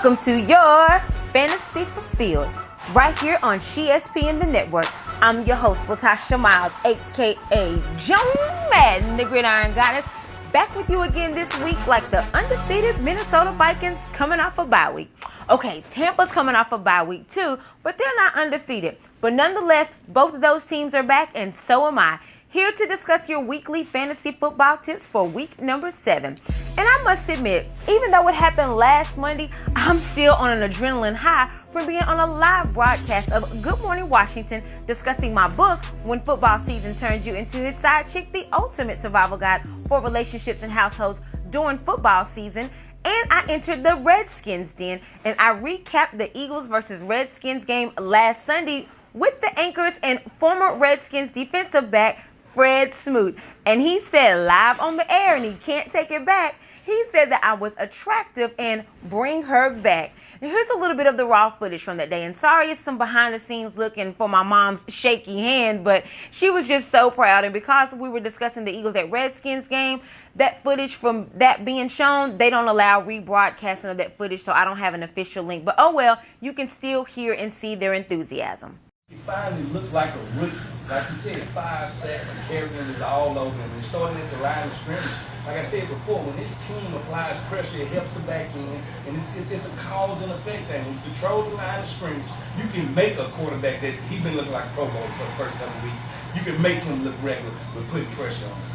Welcome to your Fantasy Fulfilled, right here on ESPN The Network. I'm your host, Latasha Miles, a.k.a. Joan Madden, the Gridiron Goddess, back with you again this week like the undefeated Minnesota Vikings coming off a bye week. Okay, Tampa's coming off a bye week too, but they're not undefeated. But nonetheless, both of those teams are back, and so am I. Here to discuss your weekly fantasy football tips for week number 7. And I must admit, even though it happened last Monday, I'm still on an adrenaline high from being on a live broadcast of Good Morning Washington discussing my book, When Football Season Turns You Into His Side Chick, the ultimate survival guide for relationships and households during football season. And I entered the Redskins den, and I recapped the Eagles versus Redskins game last Sunday with the anchors and former Redskins defensive back, Fred Smoot. And he said live on the air, and he can't take it back, he said that I was attractive and bring her back. And here's a little bit of the raw footage from that day. And sorry it's some behind the scenes looking for my mom's shaky hand, but she was just so proud. And because we were discussing the Eagles at Redskins game, that footage from that being shown, they don't allow rebroadcasting of that footage, so I don't have an official link. But oh well, you can still hear and see their enthusiasm. He finally looked like a rookie. Like you said, 5 sacks and everything is all over him. He started at the line of scrimmage. Like I said before, when this team applies pressure, it helps the back end, and it's a cause and effect thing. When you control the line of scrimmage, you can make a quarterback that he's been looking like Pro Bowl for the first couple of weeks. You can make him look regular with putting pressure on him.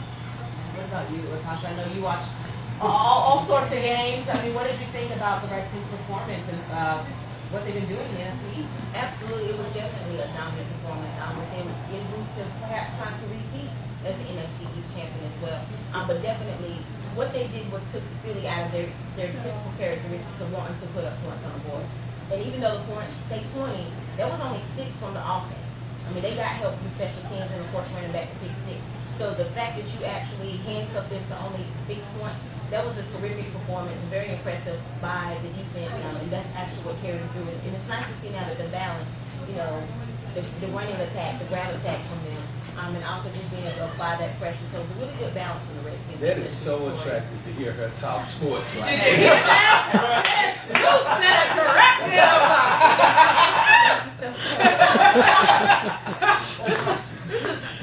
What about you, Latasha? I know you watched all sorts of games. I mean, what did you think about the Redskins' performance and what they've been doing in the NFC East? Absolutely, it was definitely a dominant performance. They was getting moved to perhaps trying to repeat as the NFC East champion as well. But definitely, what they did was took Philly out of their typical characteristics of wanting to put up points on the board. And even though the points stayed 20, there was only 6 from the offense. I mean, they got help from special teams and, of course, running back to pick 6. So the fact that you actually handcuffed them to only 6 points, that was a terrific performance, very impressive by the defense, and that's actually what carried through. And it's nice to see now that the balance, the running attack, the grab attack from them, and also just being able to apply that pressure. So it's a really good balance in the Redskins. That is so attractive to hear her talk sports like that.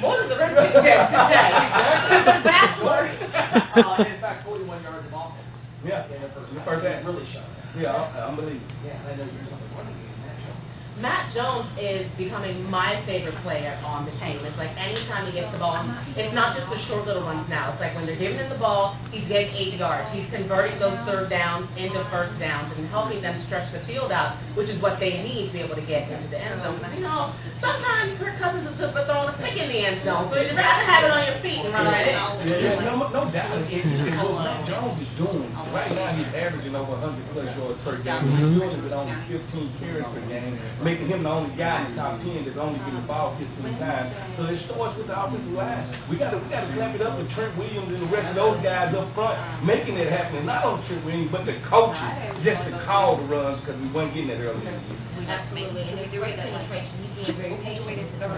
More than the Redskins game today. In fact, 41 yards of offense. Yeah, the first half. Really shot. Yeah, unbelievable. Yeah, I know you're something running game. Matt Jones is becoming my favorite player on the team. It's like anytime he gets the ball, it's not just the short little ones now. It's like when they're giving him the ball, he's getting 80 yards. He's converting those third downs into first downs and helping them stretch the field out, which is what they need to be able to get into the end zone. Sometimes Kirk Cousins is good for throwing a pick in the end zone, so you'd rather have it on your feet and run at it. Yeah, no doubt. What Matt Jones is doing, right now he's averaging over 100 plus yards per game. He's doing it with only 15 carries per game, making him the only guy in the top 10 that's only getting the ball 15 times. So it starts with the offensive line. We got to clap it up with Trent Williams and the rest of those guys up front, making it happen. And not only Trent Williams, but the coaches, just to call the runs because we weren't getting that early in the year. Absolutely, and it's great penetration. He's being very patient as well.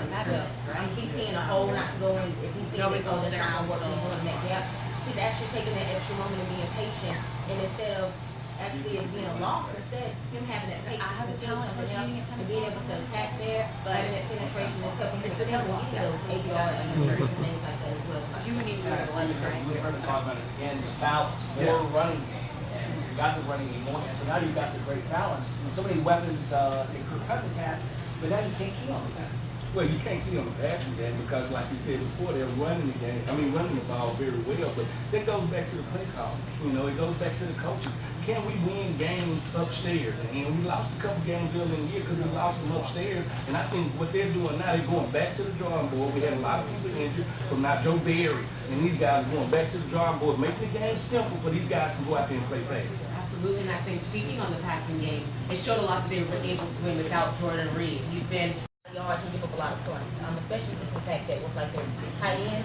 He's seeing a hole not to go in. If he's seeing it go, that's not what he's doing that gap. He's actually taking that extra moment and being patient, and instead of actually it being a loss, instead him having that patience to do something else and being able to attack there, having that penetration and stuff, and it's helping get those 8 yards and things like that as well. You would need to have a right? We heard him talk about it again, the balance, more running game. And you got the running game more, so now you've got the great balance. So many weapons that Kirk Cousins had, but now you can't key on the pass. Well, you can't key on the passing game because, like you said before, they're running the game. Running the ball very well, but that goes back to the play call. It goes back to the coaches. Can we win games upstairs? And we lost a couple games early in the year because we lost them upstairs. And I think what they're doing now, they're going back to the drawing board. We had a lot of people injured from now Joe Barry, and these guys are going back to the drawing board, making the game simple for these guys to go out there and play fast. Absolutely, and I think speaking on the passing game, it showed a lot that they were able to win without Jordan Reed. He's been yards and give up a lot of points, especially with the fact that it was like their tight end.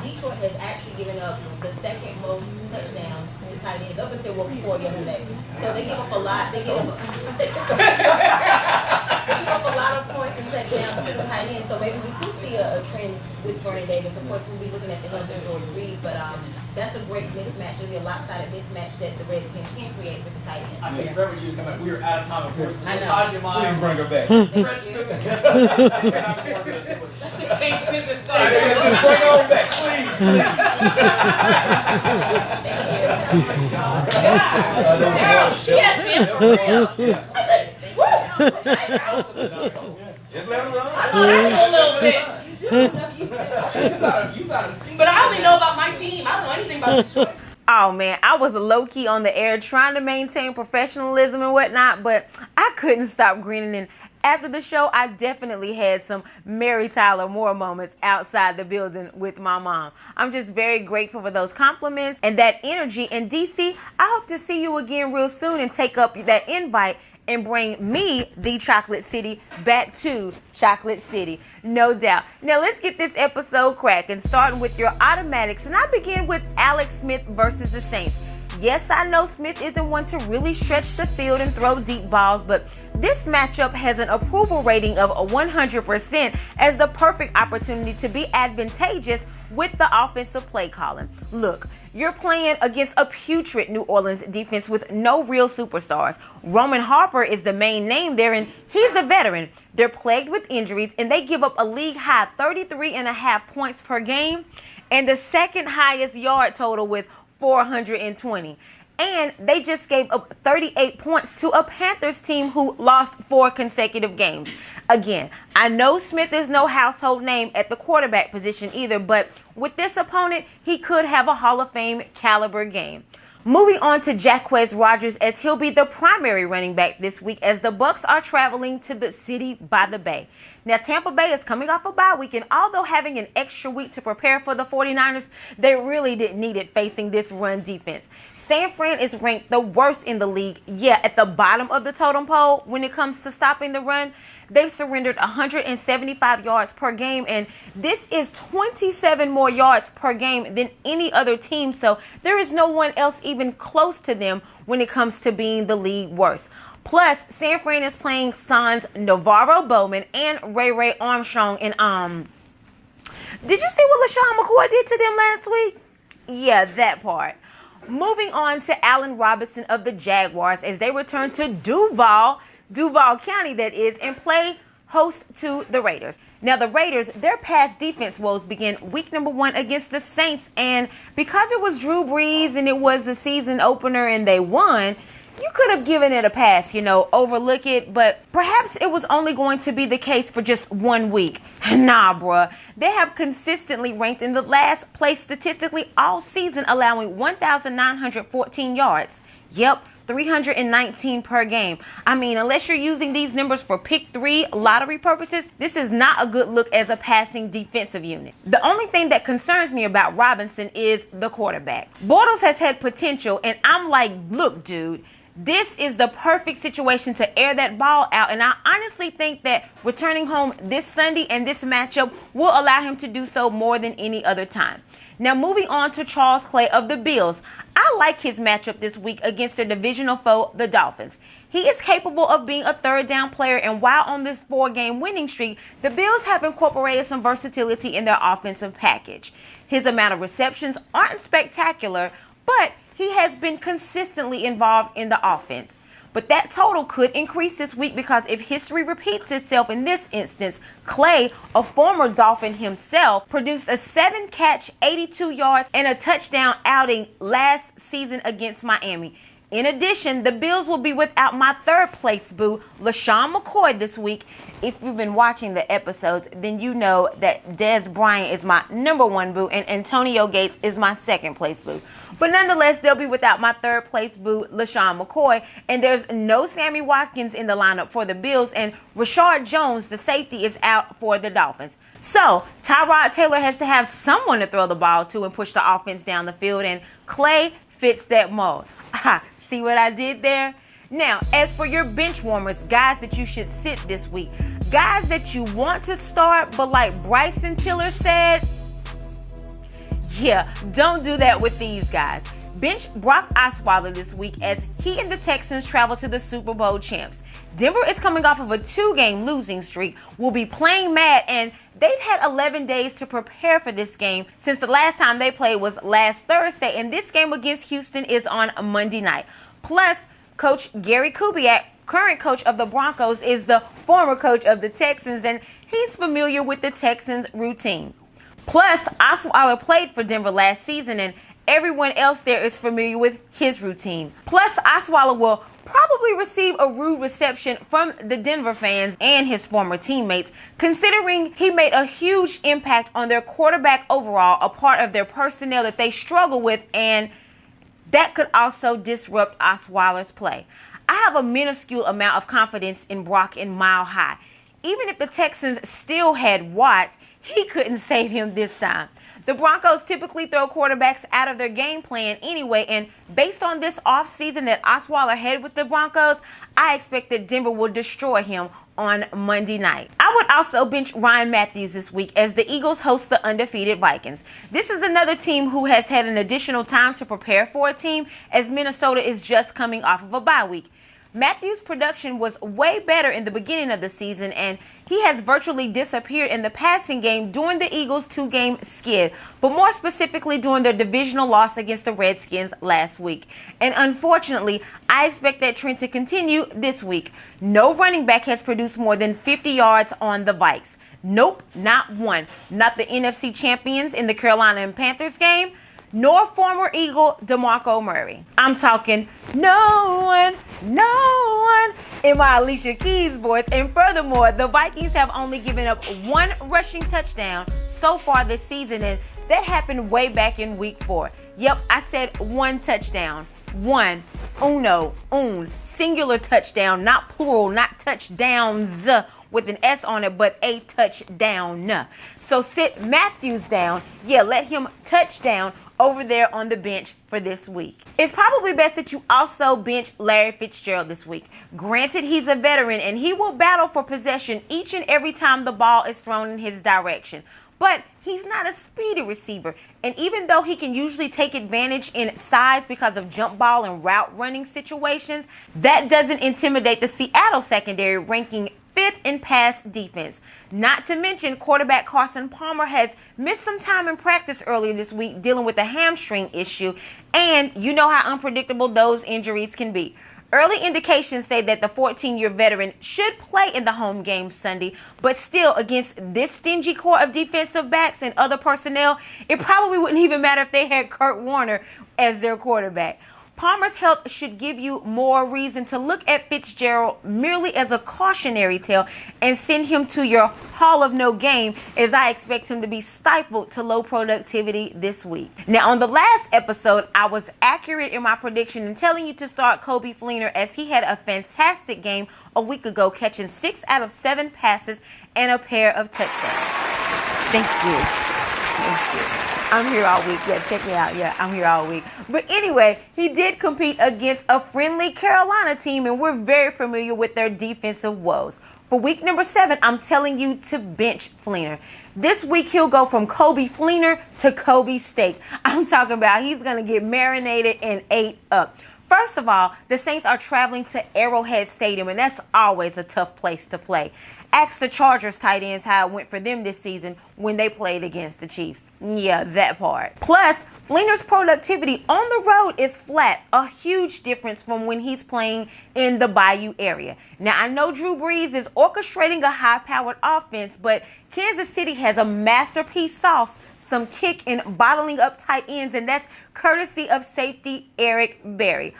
Detroit has actually given up the second most touchdowns to tight ends up until before yesterday. So they give up a lot. They give up, they give up a lot of points and touchdowns to the tight end. So maybe we could see a trend with Vernon Davis. Of course, we'll be looking at the help of Jordan Reed, but that's a great mismatch. It'll be a lopsided mismatch that the Redskins can create with the tight end. I mean, forever you come back. We are out of time, of course. I know. Tasha We Miles. can bring her back. Fred Simmons. Change business Just bring her on back, Just let her run. a little bit. You gotta see. But I only know about my team. I don't know anything about Detroit. Oh man, I was low-key on the air trying to maintain professionalism and whatnot, but I couldn't stop grinning. And after the show, I definitely had some Mary Tyler Moore moments outside the building with my mom. I'm just very grateful for those compliments and that energy. And DC, I hope to see you again real soon and take up that invite and bring me, the Chocolate City, back to Chocolate City. No doubt. Now let's get this episode cracking, starting with your automatics. And I begin with Alex Smith versus the Saints. Yes, I know Smith isn't one to really stretch the field and throw deep balls, but this matchup has an approval rating of 100% as the perfect opportunity to be advantageous with the offensive play calling. Look, you're playing against a putrid New Orleans defense with no real superstars. Roman Harper is the main name there, and he's a veteran. They're plagued with injuries, and they give up a league-high 33.5 points per game and the second highest yard total with 420. And they just gave up 38 points to a Panthers team who lost 4 consecutive games. Again, I know Smith is no household name at the quarterback position either, but with this opponent, he could have a Hall of Fame caliber game. Moving on to Jacquizz Rodgers, as he'll be the primary running back this week as the Bucs are traveling to the city by the Bay. Now, Tampa Bay is coming off a bye week, and although having an extra week to prepare for the 49ers, they really didn't need it facing this run defense. San Fran is ranked the worst in the league, at the bottom of the totem pole when it comes to stopping the run. They've surrendered 175 yards per game, and this is 27 more yards per game than any other team, so there is no one else even close to them when it comes to being the league worst. Plus, San Fran is playing Sans Navarro Bowman and Ray Armstrong, and did you see what LaShawn McCoy did to them last week? Yeah, that part. Moving on to Allen Robinson of the Jaguars as they return to Duval County, that is, and play host to the Raiders. Now, the Raiders, their past defense woes begin week number 1 against the Saints, and because it was Drew Brees and it was the season opener and they won, you could have given it a pass, overlook it, but perhaps it was only going to be the case for just 1 week. Nah, bruh. They have consistently ranked in the last place statistically all season, allowing 1,914 yards. Yep, 319 per game. I mean, unless you're using these numbers for pick 3 lottery purposes, this is not a good look as a passing defensive unit. The only thing that concerns me about Robinson is the quarterback. Bortles has had potential, and I'm like, look, dude, this is the perfect situation to air that ball out, and I honestly think that returning home this Sunday and this matchup will allow him to do so more than any other time. Now, moving on to Charles Clay of the Bills. I like his matchup this week against their divisional foe, the Dolphins. He is capable of being a third down player, and while on this 4-game winning streak, the Bills have incorporated some versatility in their offensive package. His amount of receptions aren't spectacular, but he has been consistently involved in the offense. But that total could increase this week because if history repeats itself in this instance, Clay, a former Dolphin himself, produced a 7-catch, 82 yards, and a touchdown outing last season against Miami. In addition, the Bills will be without my third-place boo, LaShawn McCoy, this week. If you've been watching the episodes, then you know that Dez Bryant is my number 1 boo and Antonio Gates is my second-place boo. But nonetheless, they'll be without my third-place boo, LaShawn McCoy, and there's no Sammy Watkins in the lineup for the Bills, and Rashard Jones, the safety, is out for the Dolphins. So, Tyrod Taylor has to have someone to throw the ball to and push the offense down the field, and Clay fits that mold. See what I did there? Now, as for your bench warmers, guys that you should sit this week, guys that you want to start, but like Bryson Tiller said, don't do that with these guys. Bench Brock Osweiler this week as he and the Texans travel to the Super Bowl champs. Denver is coming off of a 2-game losing streak, will be playing mad, and they've had 11 days to prepare for this game since the last time they played was last Thursday, and this game against Houston is on Monday night. Plus, Coach Gary Kubiak, current coach of the Broncos, is the former coach of the Texans, and he's familiar with the Texans' routine. Plus, Osweiler played for Denver last season, and everyone else there is familiar with his routine. Plus, Osweiler will probably receive a rude reception from the Denver fans and his former teammates, considering he made a huge impact on their quarterback overall, a part of their personnel that they struggle with, and that could also disrupt Osweiler's play. I have a minuscule amount of confidence in Brock in Mile High. Even if the Texans still had Watt, he couldn't save him this time. The Broncos typically throw quarterbacks out of their game plan anyway, and based on this offseason that Osweiler had with the Broncos, I expect that Denver will destroy him on Monday night. I would also bench Ryan Matthews this week as the Eagles host the undefeated Vikings. This is another team who has had an additional time to prepare for a team, as Minnesota is just coming off of a bye week. Matthews' production was way better in the beginning of the season, and he has virtually disappeared in the passing game during the Eagles' 2-game skid, but more specifically during their divisional loss against the Redskins last week. And unfortunately, I expect that trend to continue this week. No running back has produced more than 50 yards on the Vikes. Nope, not one. Not the NFC champions in the Carolina and Panthers game, nor former Eagle DeMarco Murray. I'm talking no one in my Alicia Keys voice. And furthermore, the Vikings have only given up 1 rushing touchdown so far this season, and that happened way back in week 4. Yep, I said 1 touchdown. Un, singular touchdown, not plural, not touchdowns with an S on it, but a touchdown. So sit Matthews down. Yeah, let him touchdown over there on the bench for this week. It's probably best that you also bench Larry Fitzgerald this week. Granted, he's a veteran and he will battle for possession each and every time the ball is thrown in his direction. But he's not a speedy receiver. And even though he can usually take advantage in size because of jump ball and route running situations, that doesn't intimidate the Seattle secondary, ranking 5th in pass defense. Not to mention, quarterback Carson Palmer has missed some time in practice earlier this week dealing with a hamstring issue, and you know how unpredictable those injuries can be. Early indications say that the 14-year veteran should play in the home game Sunday, but still, against this stingy core of defensive backs and other personnel, it probably wouldn't even matter if they had Kurt Warner as their quarterback. Palmer's health should give you more reason to look at Fitzgerald merely as a cautionary tale and send him to your Hall of No Game, as I expect him to be stifled to low productivity this week. Now, on the last episode, I was accurate in my prediction in telling you to start Coby Fleener, as he had a fantastic game a week ago, catching 6 out of 7 passes and a pair of touchdowns. Thank you. I'm here all week. Yeah, check me out. Yeah, I'm here all week. But anyway, he did compete against a friendly Carolina team, and we're very familiar with their defensive woes. For week number 7, I'm telling you to bench Fleener. This week, he'll go from Coby Fleener to Kobe Steak. I'm talking about he's going to get marinated and ate up. First of all, the Saints are traveling to Arrowhead Stadium, and that's always a tough place to play. Ask the Chargers tight ends how it went for them this season when they played against the Chiefs. Yeah, that part. Plus, Fleener's productivity on the road is flat, a huge difference from when he's playing in the Bayou area. Now, I know Drew Brees is orchestrating a high-powered offense, but Kansas City has a masterpiece sauce, some kick and bottling up tight ends, and that's courtesy of safety Eric Berry.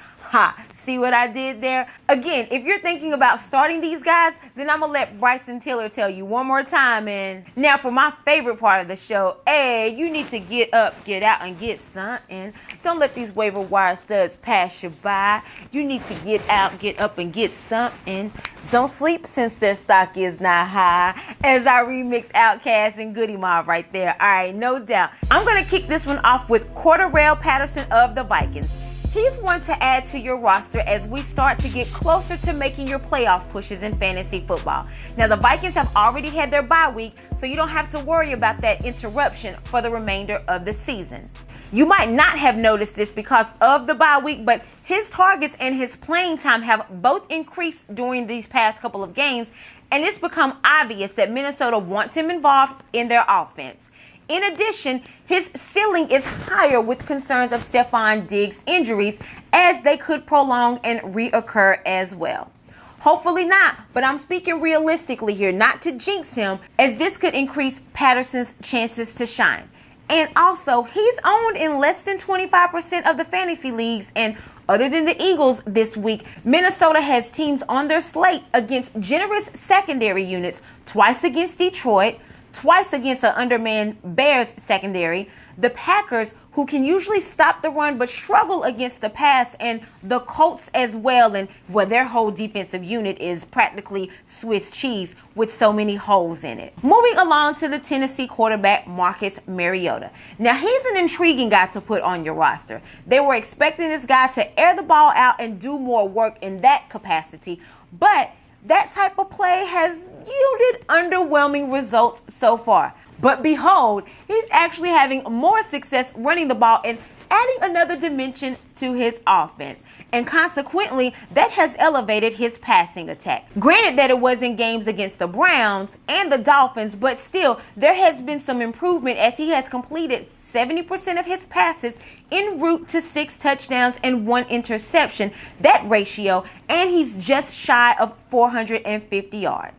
See what I did there? Again, if you're thinking about starting these guys, then I'm going to let Bryson Tiller tell you one more time. And now for my favorite part of the show, hey, you need to get up, get out, and get something. Don't let these waiver wire studs pass you by. You need to get out, get up, and get something. Don't sleep since their stock is not high, as I remix Outkast and Goody Mob right there. All right, no doubt. I'm going to kick this one off with Cordarrelle Patterson of the Vikings. He's one to add to your roster as we start to get closer to making your playoff pushes in fantasy football. Now, the Vikings have already had their bye week, so you don't have to worry about that interruption for the remainder of the season. You might not have noticed this because of the bye week, but His targets and his playing time have both increased during these past couple of games, and it's become obvious that Minnesota wants him involved in their offense. In addition, his ceiling is higher with concerns of Stephon Diggs' injuries, as they could prolong and reoccur as well. Hopefully not, but I'm speaking realistically here, not to jinx him, as this could increase Patterson's chances to shine. And also, he's owned in less than 25% of the fantasy leagues, and other than the Eagles this week, Minnesota has teams on their slate against generous secondary units, twice against Detroit, twice against an undermanned Bears secondary, the Packers, who can usually stop the run but struggle against the pass, and the Colts as well, and where their whole defensive unit is practically Swiss cheese with so many holes in it. Moving along to the Tennessee quarterback Marcus Mariota. Now, he's an intriguing guy to put on your roster. They were expecting this guy to air the ball out and do more work in that capacity, but that type of play has yielded underwhelming results so far. But behold, he's actually having more success running the ball and adding another dimension to his offense. And consequently, that has elevated his passing attack. Granted that it was in games against the Browns and the Dolphins, but still, there has been some improvement as he has completed 70% of his passes en route to 6 touchdowns and 1 interception, that ratio, and he's just shy of 450 yards.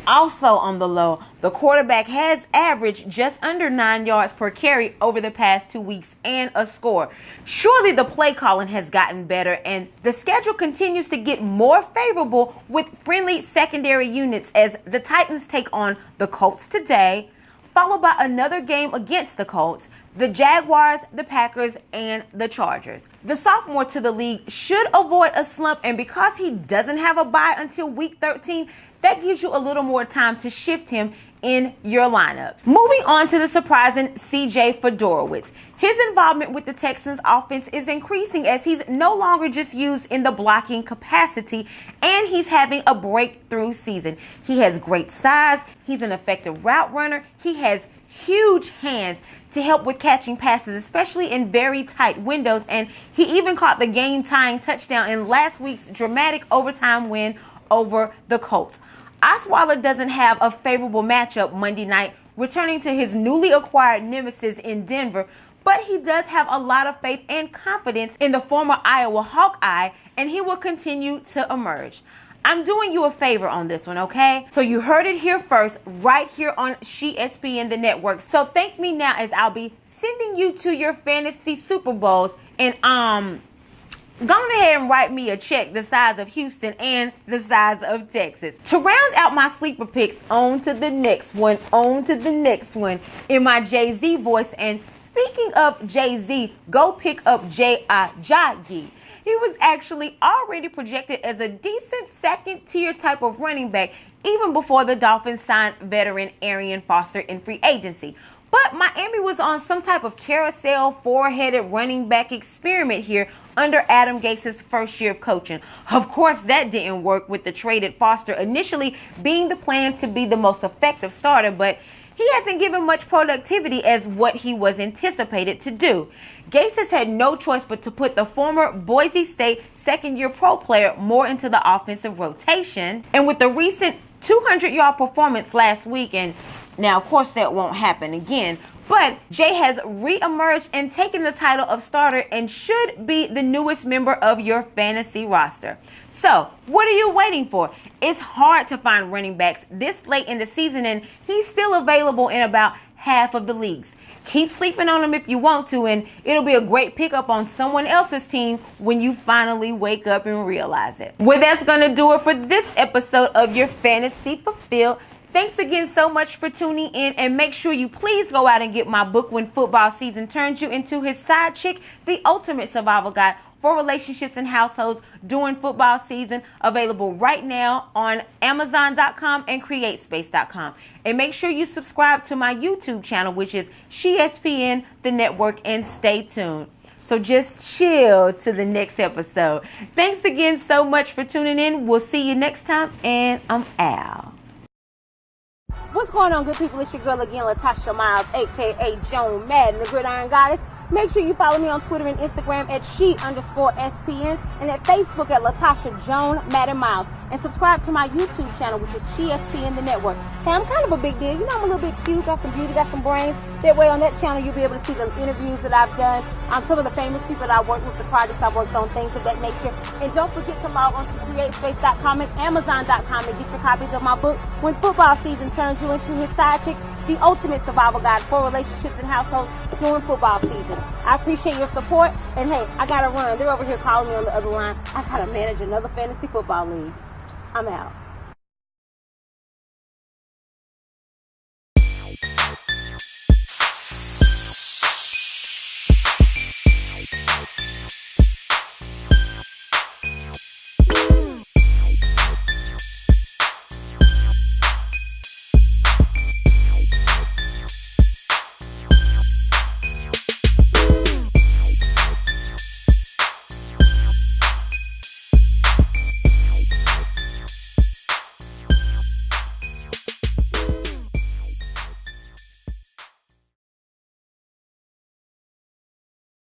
Also on the low, the quarterback has averaged just under 9 yards per carry over the past 2 weeks and a score. Surely the play calling has gotten better, and the schedule continues to get more favorable with friendly secondary units as the Titans take on the Colts today, followed by another game against the Colts, the Jaguars, the Packers, and the Chargers. The sophomore to the league should avoid a slump, and because he doesn't have a bye until week 13, that gives you a little more time to shift him in your lineups. Moving on to the surprising CJ Fedorowicz. His involvement with the Texans offense is increasing as he's no longer just used in the blocking capacity, and he's having a breakthrough season. He has great size, he's an effective route runner, he has huge hands to help with catching passes, especially in very tight windows, and he even caught the game-tying touchdown in last week's dramatic overtime win over the Colts. Osweiler doesn't have a favorable matchup Monday night, returning to his newly acquired nemesis in Denver, but he does have a lot of faith and confidence in the former Iowa Hawkeye, and he will continue to emerge. I'm doing you a favor on this one, okay? So you heard it here first, right here on SheESPN, the network. So thank me now as I'll be sending you to your fantasy Super Bowls, and go ahead and write me a check the size of Houston and the size of Texas. To round out my sleeper picks, on to the next one in my Jay-Z voice. And speaking of Jay-Z, go pick up J.I. He was actually already projected as a decent second-tier type of running back even before the Dolphins signed veteran Arian Foster in free agency. But Miami was on some type of carousel, four-headed running back experiment here under Adam Gase's first year of coaching. Of course, that didn't work, with the traded Foster initially being the plan to be the most effective starter, but he hasn't given much productivity as what he was anticipated to do. Gase has had no choice but to put the former Boise State second-year pro player more into the offensive rotation. And with the recent 200-yard performance last week, and now, of course, that won't happen again, but Jay has re-emerged and taken the title of starter and should be the newest member of your fantasy roster. So, what are you waiting for? It's hard to find running backs this late in the season, and he's still available in about half of the leagues. Keep sleeping on him if you want to, and it'll be a great pickup on someone else's team when you finally wake up and realize it. Well, that's going to do it for this episode of your Fantasy Fulfilled. Thanks again so much for tuning in, and make sure you please go out and get my book, When Football Season Turns You into His Side Chick, The Ultimate Survival Guide for Relationships and Households During Football Season, available right now on Amazon.com and CreateSpace.com. And make sure you subscribe to my YouTube channel, which is SheESPN, the network, and stay tuned. So just chill to the next episode. Thanks again so much for tuning in. We'll see you next time, and I'm out. What's going on, good people? It's your girl again, Latasha Miles, a.k.a. Joan Madden, the Gridiron Goddess, Make sure you follow me on Twitter and Instagram at she_SPN and at Facebook at Latasha Joan Madden Miles. And subscribe to my YouTube channel, which is SheSPN the Network. Hey, I'm kind of a big deal. You know, I'm a little bit cute, got some beauty, got some brains. That way on that channel, you'll be able to see the interviews that I've done, some of the famous people that I worked with, the projects I've worked on, things of that nature. And don't forget to log on to CreateSpace.com and Amazon.com and get your copies of my book, When Football Season Turns You Into His Side Chick, The Ultimate Survival Guide for Relationships and Households during football season. I appreciate your support. And hey, I gotta run. They're over here calling me on the other line. I gotta manage another fantasy football league. I'm out.